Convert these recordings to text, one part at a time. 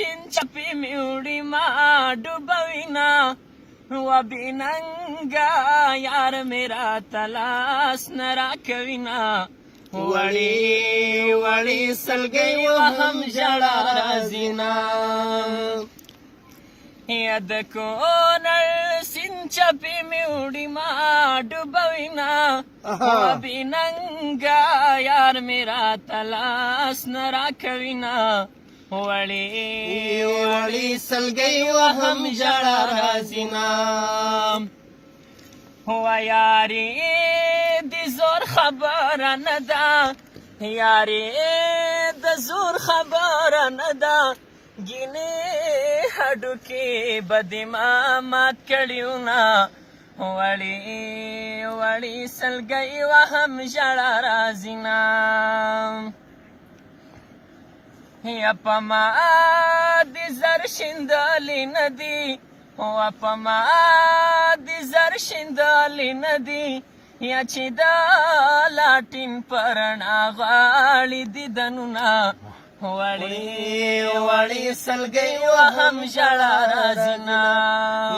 سین چپی میوڑی ما ڈوبوینا و بیننگا یار میرا تلاس نرا کوینا وڑی وڑی سلگئی و هم جڑا رازینا ید کونر سین چپی میوڑی ما ڈوبوینا و بیننگا یار میرا تلاس نرا کوینا وڑی وڑی سلگئی و هم جڑا رازینا و یاری دی زور خبر ندا یاری د زور خبر ندا گینی ہڈو کی بدی مات کڑیونا وڑی وڑی سلگئی و هم جڑا رازینا یا پما دی زر شندالی ندی و پما دی زر شندالی ندی یا چی دا لاٹین پرنا غالی دیدنونا وڑی وڑی سلگئی و هم جڑا رازینا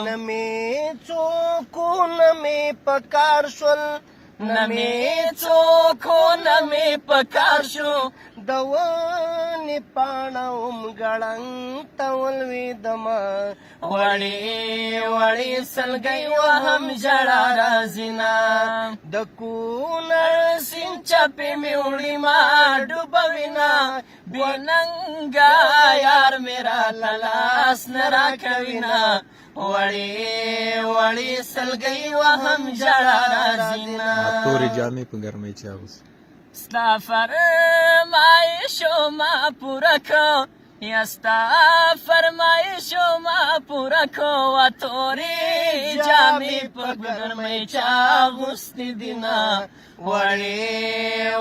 نمی چوکو نمی پکار شول نمی چوکو نمی پکار شو دوانی پاناوم گڑنگ تولوی دما وڑی وڑی سلگئی و هم جڑا رازینا دکونر سین چپی میوڑی ما ڈوبوینا بیننگا یار میرا تلاس نرا کوینا وڑی وڑی سلگئی و هم جڑا رازینا تورې جامې په ګرمۍ چې اغوستې ستا فرمایشو ما پورا کو یا ستا فرمایشو ما پورا کو و توری جامی په ګرمۍ چې اغوستې دینا وڑی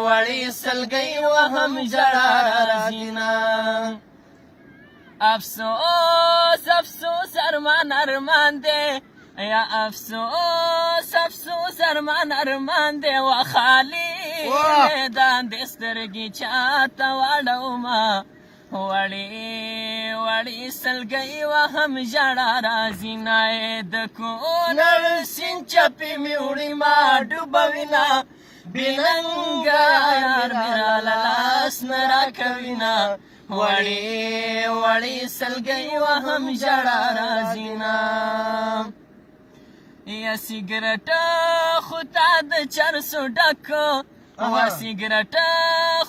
وڑی سلگئی و هم جڑا رازینا افسوس افسوس ارمان ارمان دے یا افسوس افسوس ارمان ارمان دے و خالی میدان دے سترگی چاہتا واڑو ما وڑی وڑی سلگئی و هم جڑا رازینا دکونر سین چپی میوڑی ما ڈوبوینا بیننگا یار میرا للاس نرا کوینا وڑی وڑی سلگئی و هم جڑا رازینا یا سیگرٹ خطا د چرسو ڈکو و سیگرٹ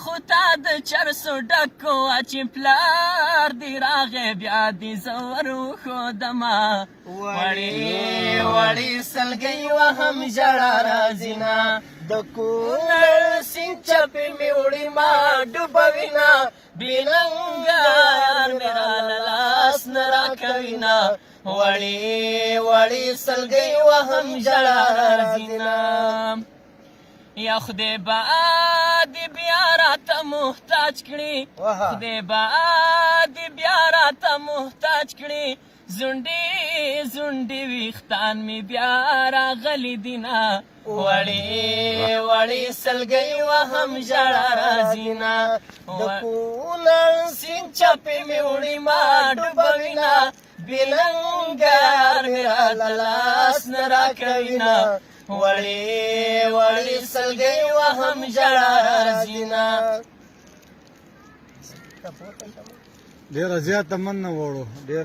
خطا د چرسو ڈکو اچی پلار دی راغ بیا دی زور خودما وڑی وڑی سلگئی و هم جڑا رازینا دکونر سین چپی میوڑی ما ڈوبوینا بیننگا یار میرا للاس نرا کوینا وڑی وڑی سلگئی و هم جڑا رازینا یا خدای با دی بیا راتا محتاج کړي خدای با دی بیا راتا محتاج کړي زنڈی زنڈی ویختان می بیا راغلی دینا وڑی وڑی سلگئی و هم جڑا رازینا دکونر سین چپی میوڑی ما ڈوبوینا بیننگا یار میرا للاس نرا کوینا وڑی وڑی سلگئی و هم جڑا رازینا ډېره زیاته من نه وړو ډېره